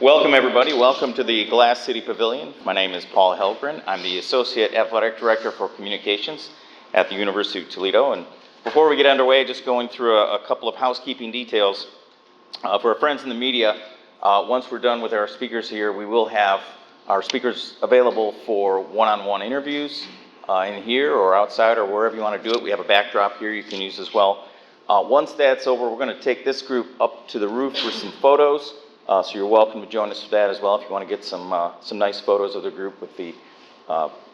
Welcome everybody, welcome to the Glass City Pavilion. My name is Paul Helgren. I'm the Associate Athletic Director for Communications at the University of Toledo. And before we get underway, just going through a couple of housekeeping details. For our friends in the media, once we're done with our speakers here, we will have our speakers available for one-on-one interviews in here or outside or wherever you want to do it. We have a backdrop here you can use as well. Once that's over, we're going to take this group up to the roof for some photos. So you're welcome to join us for that as well if you want to get some nice photos of the group with the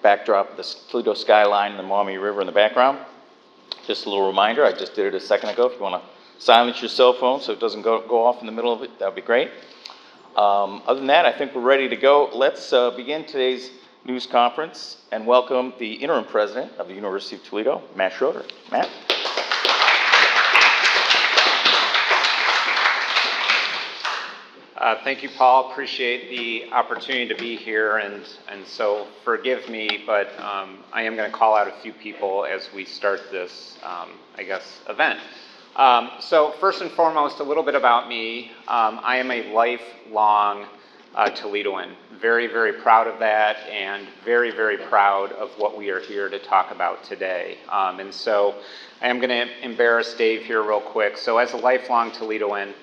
backdrop of the Toledo skyline and the Maumee River in the background. Just a little reminder, I just did it a second ago. If you want to silence your cell phone so it doesn't go off in the middle of it, that would be great. Other than that, I think we're ready to go. Let's begin today's news conference and welcome the interim president of the University of Toledo, Matt Schroeder. Matt. Thank you, Paul. Appreciate the opportunity to be here, and so forgive me, but I am going to call out a few people as we start this, event. So first and foremost, a little bit about me. I am a lifelong Toledoan. Very, very proud of that, and very, very proud of what we are here to talk about today. And so I am going to embarrass Dave here real quick. So as a lifelong Toledoan,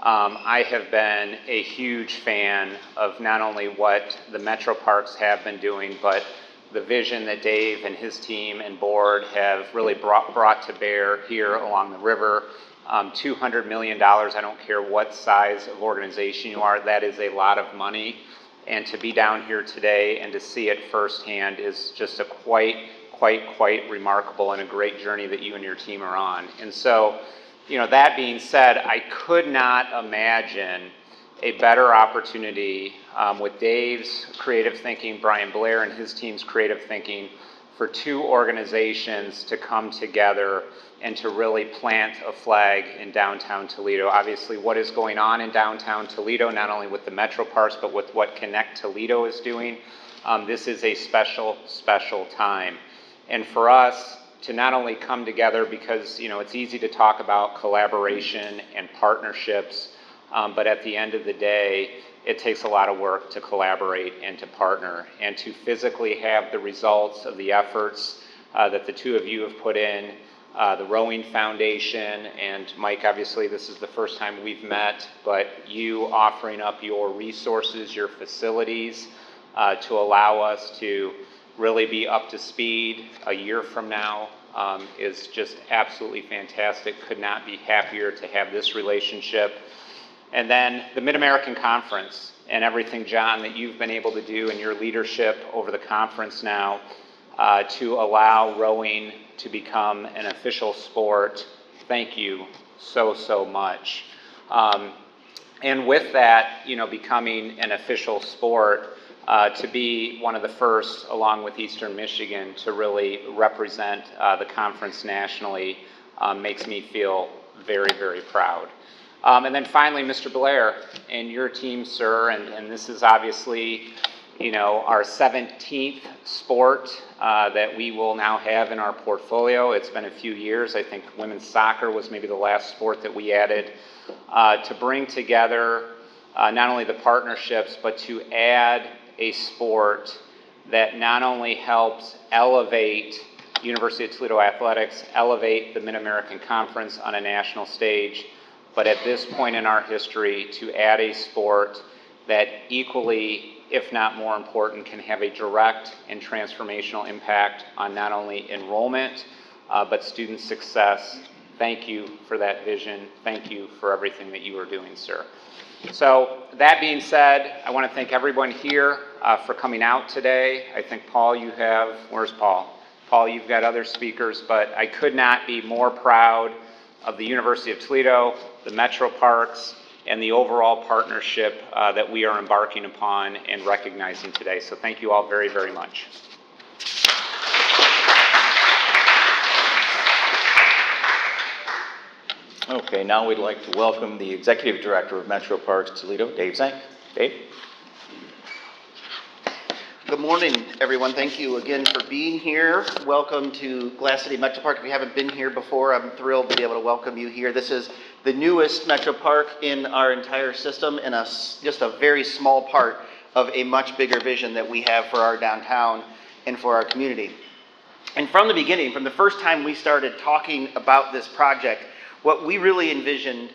I have been a huge fan of not only what the Metro Parks have been doing, but the vision that Dave and his team and board have really brought to bear here along the river. $200 million, I don't care what size of organization you are, that is a lot of money. And to be down here today and to see it firsthand is just a quite remarkable and a great journey that you and your team are on. And so, that being said, I could not imagine a better opportunity with Dave's creative thinking, Brian Blair and his team's creative thinking, for two organizations to come together and to really plant a flag in downtown Toledo. Obviously, what is going on in downtown Toledo, not only with the Metro Parks, but with what Connect Toledo is doing, this is a special time. And for us, to not only come together because, it's easy to talk about collaboration and partnerships, but at the end of the day, it takes a lot of work to collaborate and to partner and to physically have the results of the efforts that the two of you have put in, the Rowing Foundation, and Mike, obviously this is the first time we've met, but you offering up your resources, your facilities to allow us to really be up to speed a year from now is just absolutely fantastic. Could not be happier to have this relationship. And then the Mid-American Conference and everything, John, that you've been able to do in your leadership over the conference now to allow rowing to become an official sport. Thank you so much. And with that, becoming an official sport, to be one of the first, along with Eastern Michigan, to really represent the conference nationally makes me feel very, very proud. And then finally, Mr. Blair and your team, sir, and this is obviously, our 17th sport that we will now have in our portfolio. It's been a few years. I think women's soccer was maybe the last sport that we added to bring together not only the partnerships, but to add a sport that not only helps elevate University of Toledo athletics, elevate the Mid-American Conference on a national stage, but at this point in our history, to add a sport that equally, if not more important, can have a direct and transformational impact on not only enrollment, but student success. Thank you for that vision. Thank you for everything that you are doing, sir. So that being said, I want to thank everyone here for coming out today. I think, Paul, where's Paul? Paul, you've got other speakers, but I could not be more proud of the University of Toledo, the Metro Parks, and the overall partnership that we are embarking upon and recognizing today. So thank you all very, very much. Okay, now we'd like to welcome the Executive Director of Metro Parks Toledo, Dave Zank. Dave? Good morning, everyone. Thank you again for being here. Welcome to Glass City Metro Park. If you haven't been here before, I'm thrilled to be able to welcome you here. This is the newest Metro Park in our entire system and just a very small part of a much bigger vision that we have for our downtown and for our community. And from the beginning, from the first time we started talking about this project, what we really envisioned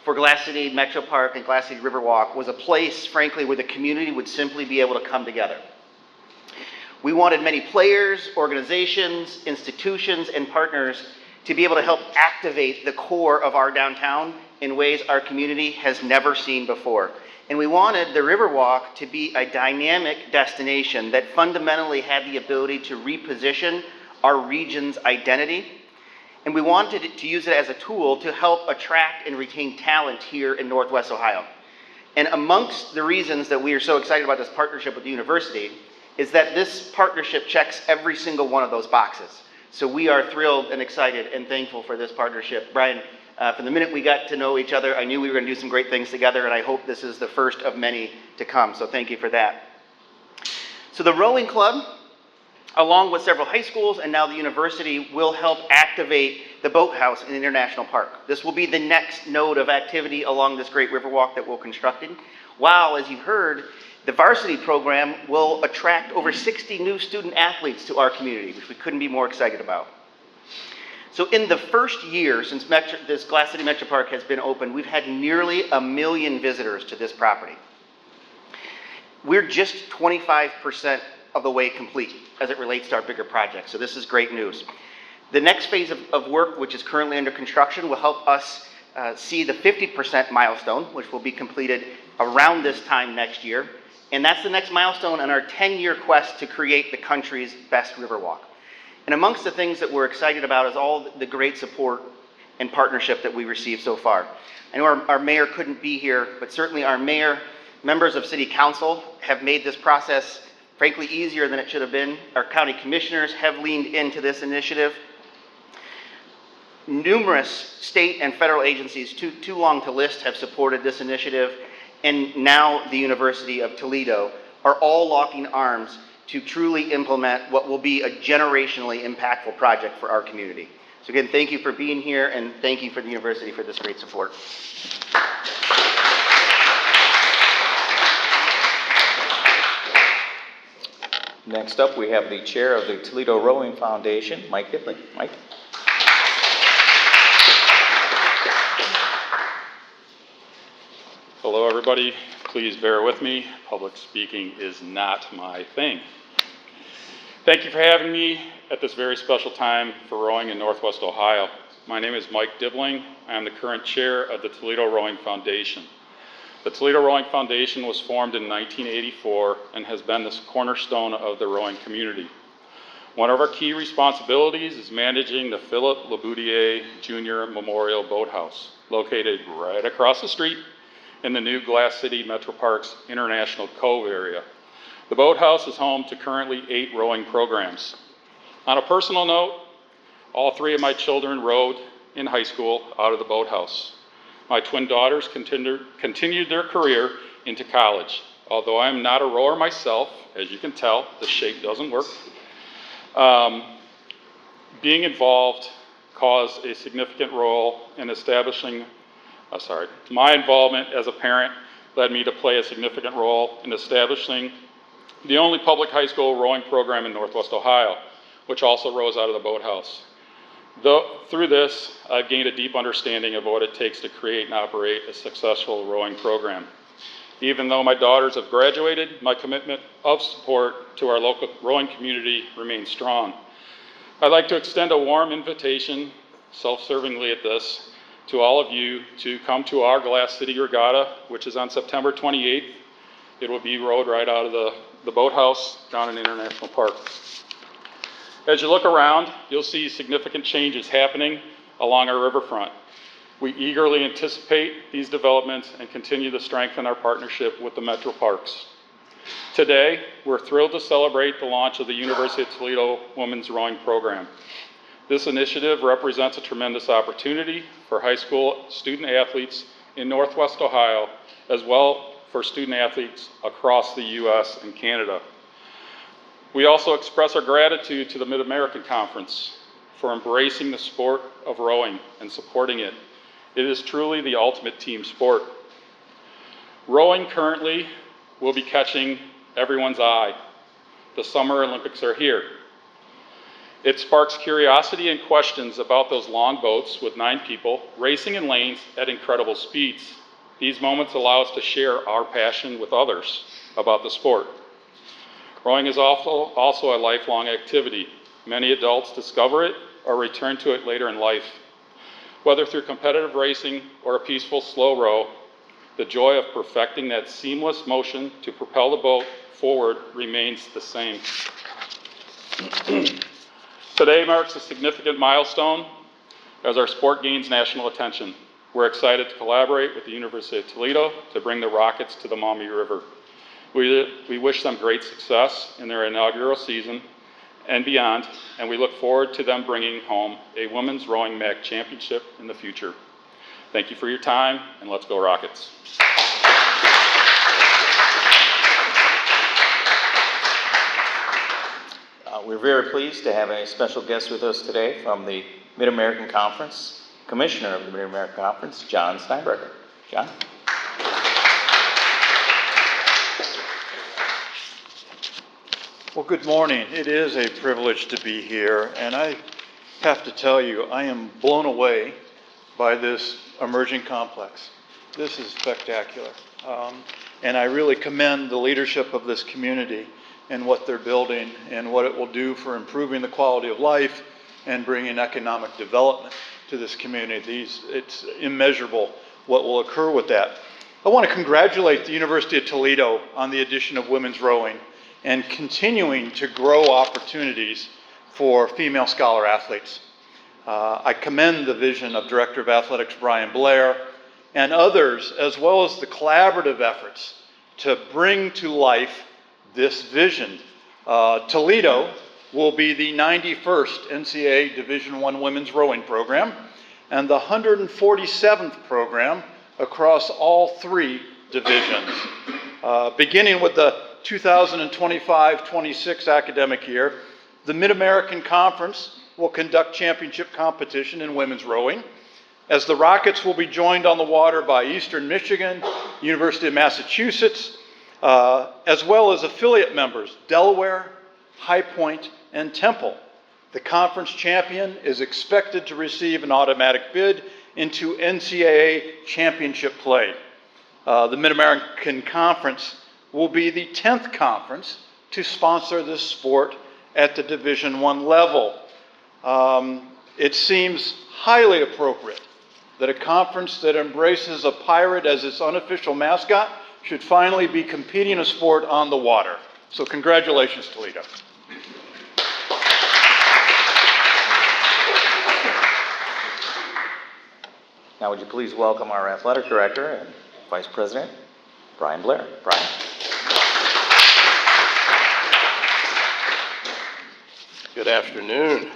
for Glass City Metro Park and Glass City Riverwalk was a place, frankly, where the community would simply be able to come together. We wanted many players, organizations, institutions, and partners to be able to help activate the core of our downtown in ways our community has never seen before. And we wanted the Riverwalk to be a dynamic destination that fundamentally had the ability to reposition our region's identity. And we wanted to use it as a tool to help attract and retain talent here in Northwest Ohio. And amongst the reasons that we are so excited about this partnership with the university is that this partnership checks every single one of those boxes. So we are thrilled and excited and thankful for this partnership. Brian, from the minute we got to know each other, I knew we were going to do some great things together, and I hope this is the first of many to come. So thank you for that. So the Rowing Club, along with several high schools and now the university, will help activate the boathouse in International Park. This will be the next node of activity along this great Riverwalk that we're constructing. While, as you've heard, the varsity program will attract over 60 new student athletes to our community, which we couldn't be more excited about. So in the first year since this Glass City Metro Park has been open, we've had nearly 1 million visitors to this property. We're just 25% of the way complete as it relates to our bigger project, so this is great news. The next phase of work, which is currently under construction, will help us see the 50% milestone, which will be completed around this time next year. And that's the next milestone on our 10-year quest to create the country's best Riverwalk. And amongst the things that we're excited about is all the great support and partnership that we received so far. I know our mayor couldn't be here, but certainly our mayor, members of city council have made this process, frankly, easier than it should have been. Our county commissioners have leaned into this initiative. Numerous state and federal agencies, too long to list, have supported this initiative. And now the University of Toledo are all locking arms to truly implement what will be a generationally impactful project for our community. So again, thank you for being here, and thank you for the university for this great support. Next up, we have the chair of the Toledo Rowing Foundation, Mike Dibling. Mike. Hello, everybody. Please bear with me. Public speaking is not my thing. Thank you for having me at this very special time for rowing in Northwest Ohio. My name is Mike Dibling. I am the current chair of the Toledo Rowing Foundation. The Toledo Rowing Foundation was formed in 1984 and has been the cornerstone of the rowing community. One of our key responsibilities is managing the Philip Laboutier Jr. Memorial Boathouse, located right across the street in the new Glass City Metro Parks International Cove area. The boathouse is home to currently 8 rowing programs. On a personal note, all 3 of my children rowed in high school out of the boathouse. My twin daughters continued their career into college. Although I am not a rower myself, as you can tell, the shape doesn't work. Being involved caused a significant role in establishing my involvement as a parent led me to play a significant role in establishing the only public high school rowing program in Northwest Ohio, which also rows out of the boathouse. Through this, I've gained a deep understanding of what it takes to create and operate a successful rowing program. Even though my daughters have graduated, my commitment of support to our local rowing community remains strong. I'd like to extend a warm invitation, self-servingly at this, to all of you to come to our Glass City Regatta, which is on September 28th. It will be rowed right out of the boathouse down in International Park. As you look around, you'll see significant changes happening along our riverfront. We eagerly anticipate these developments and continue to strengthen our partnership with the Metro Parks. Today, we're thrilled to celebrate the launch of the University of Toledo Women's Rowing Program. This initiative represents a tremendous opportunity for high school student athletes in Northwest Ohio, as well for student athletes across the U.S. and Canada. We also express our gratitude to the Mid-American Conference for embracing the sport of rowing and supporting it It is truly the ultimate team sport. Rowing currently will be catching everyone's eye. The Summer Olympics are here. It sparks curiosity and questions about those long boats with 9 people racing in lanes at incredible speeds. These moments allow us to share our passion with others about the sport. Rowing is also a lifelong activity. Many adults discover it or return to it later in life. Whether through competitive racing or a peaceful slow row, the joy of perfecting that seamless motion to propel the boat forward remains the same. Today marks a significant milestone as our sport gains national attention. We're excited to collaborate with the University of Toledo to bring the Rockets to the Maumee River. We wish them great success in their inaugural season and beyond, and we look forward to them bringing home a women's rowing MAC championship in the future. Thank you for your time, and let's go Rockets. We're very pleased to have a special guest with us today from the Mid-American Conference, Commissioner of the Mid-American Conference, John Steinbrecher. John? Well, good morning. It is a privilege to be here, and I have to tell you, I am blown away by this emerging complex. This is spectacular, and I really commend the leadership of this community and what they're building and what it will do for improving the quality of life and bringing economic development to this community. It's immeasurable what will occur with that. I want to congratulate the University of Toledo on the addition of women's rowing and continuing to grow opportunities for female scholar athletes. I commend the vision of Director of Athletics Brian Blair and others, as well as the collaborative efforts to bring to life this vision. Toledo will be the 91st NCAA Division I women's rowing program and the 147th program across all 3 divisions. Beginning with the 2025-26 academic year, the Mid-American Conference will conduct championship competition in women's rowing, as the Rockets will be joined on the water by Eastern Michigan, University of Massachusetts, as well as affiliate members, Delaware, High Point, and Temple. The conference champion is expected to receive an automatic bid into NCAA championship play. The Mid-American Conference will be the 10th conference to sponsor this sport at the Division I level. It seems highly appropriate that a conference that embraces a pirate as its unofficial mascot should finally be competing a sport on the water. So congratulations, Toledo. Now would you please welcome our Athletic Director and Vice President, Brian Blair. Brian? Good afternoon.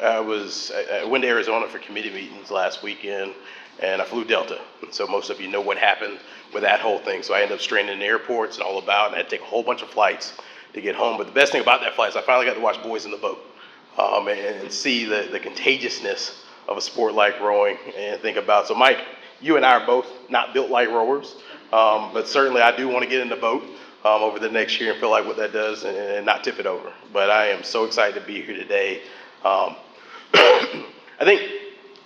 I went to Arizona for committee meetings last weekend, and I flew Delta. So most of you know what happened with that whole thing. So I ended up stranded in the airports and all about, and I had to take a whole bunch of flights to get home. But the best thing about that flight is I finally got to watch boys in the boat and see the contagiousness of a sport like rowing and think about. So Mike, you and I are both not built like rowers, but certainly I do want to get in the boat over the next year and feel like what that does and not tip it over. But I am so excited to be here today. I think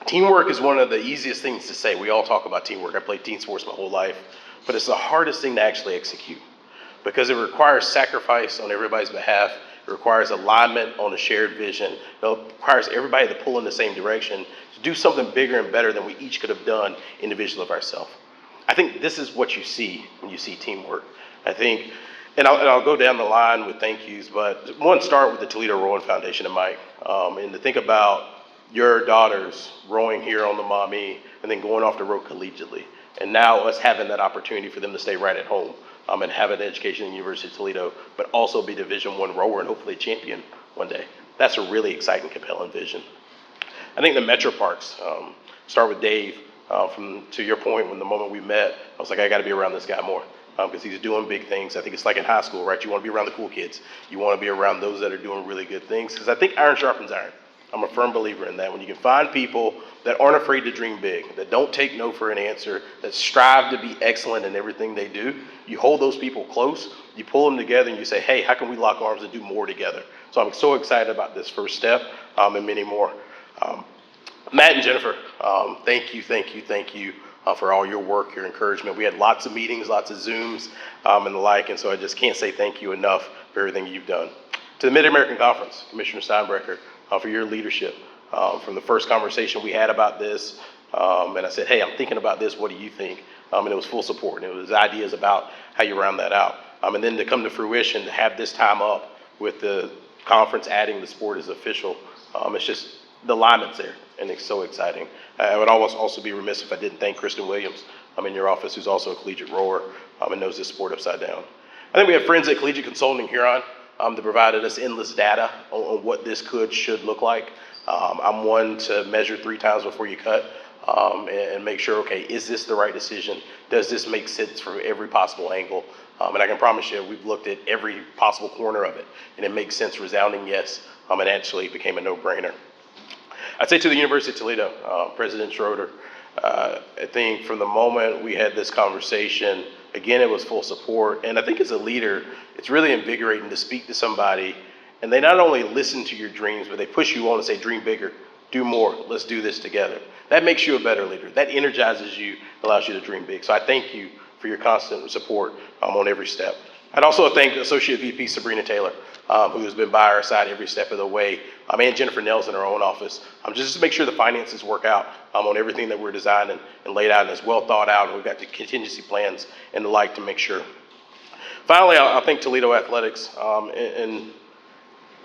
teamwork is one of the easiest things to say. We all talk about teamwork. I played team sports my whole life, but it's the hardest thing to actually execute because it requires sacrifice on everybody's behalf. It requires alignment on a shared vision. It requires everybody to pull in the same direction to do something bigger and better than we each could have done individually of ourselves. I think this is what you see when you see teamwork. I think, and I'll go down the line with thank yous, but one, start with the Toledo Rowing Foundation and Mike, and to think about your daughters rowing here on the Maumee and then going off to row collegiately. And now us having that opportunity for them to stay right at home and have an education in the University of Toledo, but also be Division I rower and hopefully a champion one day. That's a really exciting, compelling vision. I think the Metro Parks, start with Dave, to your point, when the moment we met, I was like, I gotta be around this guy more. Because he's doing big things. I think it's like in high school, right? You want to be around the cool kids. You want to be around those that are doing really good things. Because I think iron sharpens iron. I'm a firm believer in that. When you can find people that aren't afraid to dream big, that don't take no for an answer, that strive to be excellent in everything they do, you hold those people close, you pull them together and you say, hey, how can we lock arms and do more together? So I'm so excited about this first step and many more. Matt and Jennifer, thank you for all your work, your encouragement. We had lots of meetings, lots of Zooms and the like, and so I just can't say thank you enough for everything you've done. To the Mid-American Conference, Commissioner Steinbrecher, for your leadership. From the first conversation we had about this, and I said, hey, I'm thinking about this, what do you think? And it was full support, and it was ideas about how you round that out. And then to come to fruition, to have this time up with the conference adding the sport as official, it's just, the alignment's there, and it's so exciting. I would almost also be remiss if I didn't thank Kristen Williams in your office, who's also a collegiate rower and knows this sport upside down. I think we have friends at Collegiate Consulting Huron that provided us endless data on what this should look like. I'm one to measure 3 times before you cut and make sure, okay, is this the right decision? Does this make sense from every possible angle? And I can promise you, we've looked at every possible corner of it, and it makes sense, resounding yes, and actually became a no-brainer. I'd say to the University of Toledo, President Schroeder, I think from the moment we had this conversation, again, it was full support. And I think as a leader, it's really invigorating to speak to somebody and they not only listen to your dreams, but they push you on and say, dream bigger, do more, let's do this together. That makes you a better leader. That energizes you, allows you to dream big. So I thank you for your constant support on every step. I'd also thank Associate VP Sabrina Taylor, who has been by our side every step of the way, and Jennifer Nels in our own office, just to make sure the finances work out on everything that we're designing and laid out, and it's well thought out, and we've got the contingency plans and the like to make sure. Finally, I'll thank Toledo Athletics, and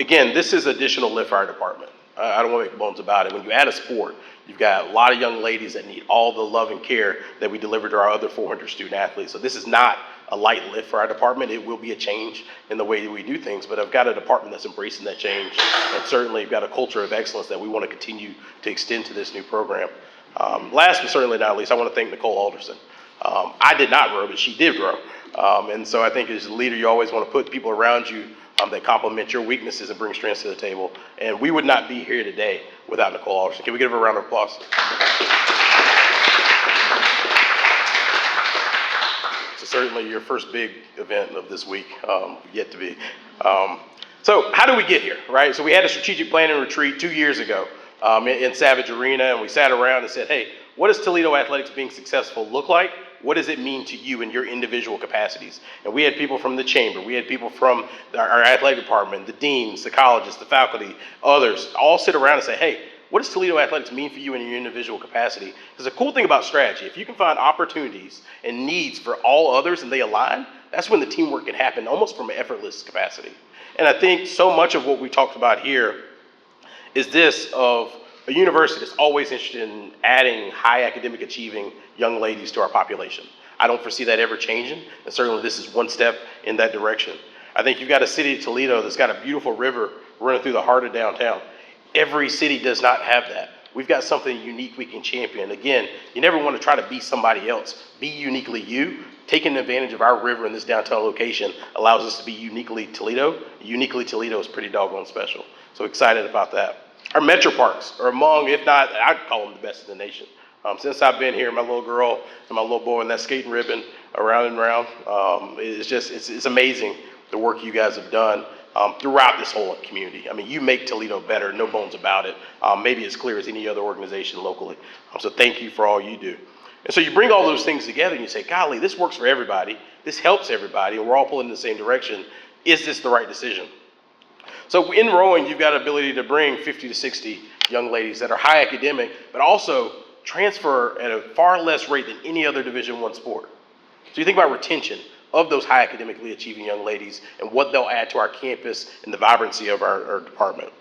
again, this is additional lift for our department. I don't want to make bones about it. When you add a sport, you've got a lot of young ladies that need all the love and care that we deliver to our other 400 student athletes. So this is not a light lift for our department. It will be a change in the way that we do things, but I've got a department that's embracing that change, and certainly we've got a culture of excellence that we want to continue to extend to this new program. Last but certainly not least, I want to thank Nicole Alderson. I did not row, but she did row. And so I think as a leader, you always want to put people around you that complement your weaknesses and bring strengths to the table. And we would not be here today without Nicole Alderson. Can we give her a round of applause? So certainly your first big event of this week, yet to be. So how did we get here, right? So we had a strategic planning retreat 2 years ago in Savage Arena, and we sat around and said, hey, what does Toledo athletics being successful look like? What does it mean to you in your individual capacities? And we had people from the chamber, we had people from our athletic department, the deans, the colleges, the faculty, others, all sit around and say, hey, what does Toledo athletics mean for you in your individual capacity? Because the cool thing about strategy, if you can find opportunities and needs for all others and they align, that's when the teamwork can happen almost from an effortless capacity. And I think so much of what we talked about here is this of a university that's always interested in adding high academic achieving young ladies to our population. I don't foresee that ever changing, and certainly this is one step in that direction. I think you've got a city of Toledo that's got a beautiful river running through the heart of downtown. Every city does not have that. We've got something unique we can champion. Again, you never want to try to be somebody else. Be uniquely you. Taking advantage of our river in this downtown location allows us to be uniquely Toledo. Uniquely Toledo is pretty doggone special. So excited about that. Our metro parks are among, if not, I'd call them the best in the nation. Since I've been here, my little girl and my little boy and that skating ribbon around and around, it's amazing the work you guys have done throughout this whole community. I mean, you make Toledo better, no bones about it. Maybe as clear as any other organization locally. So thank you for all you do. And so you bring all those things together and you say, golly, this works for everybody. This helps everybody, and we're all pulling in the same direction. Is this the right decision? So in rowing, you've got an ability to bring 50 to 60 young ladies that are high academic, but also transfer at a far less rate than any other Division I sport. So you think about retention of those high academically achieving young ladies and what they'll add to our campus and the vibrancy of our department.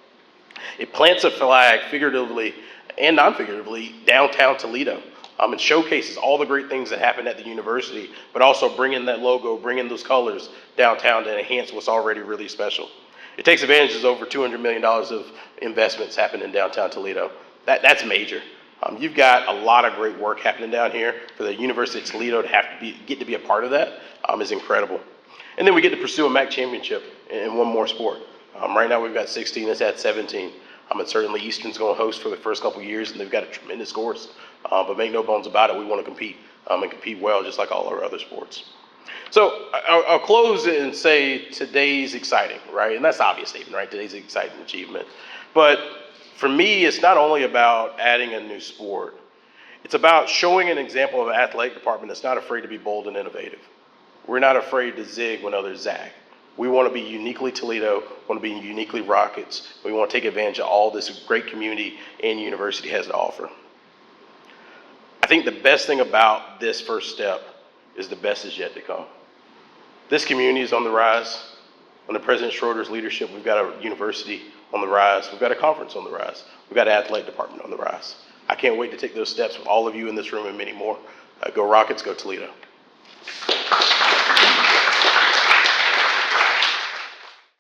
It plants a flag figuratively and non-figuratively downtown Toledo and showcases all the great things that happen at the university, but also bring in that logo, bring in those colors downtown to enhance what's already really special. It takes advantage of over $200 million of investments happening in downtown Toledo. That's major. You've got a lot of great work happening down here. For the University of Toledo to get to be a part of that is incredible. And then we get to pursue a MAC championship in one more sport. Right now we've got 16, let's add 17. And certainly Eastern's going to host for the first couple of years, and they've got a tremendous course. But make no bones about it, we want to compete and compete well, just like all our other sports. So I'll close it and say today's exciting, right? And that's obvious statement, right? Today's an exciting achievement. But for me, it's not only about adding a new sport. It's about showing an example of an athletic department that's not afraid to be bold and innovative. We're not afraid to zig when others zag. We want to be uniquely Toledo, want to be uniquely Rockets. We want to take advantage of all this great community and university has to offer. I think the best thing about this first step is the best is yet to come. This community is on the rise. Under President Schroeder's leadership, we've got a university on the rise. We've got a conference on the rise. We've got an athletic department on the rise. I can't wait to take those steps with all of you in this room and many more. Go Rockets, go Toledo.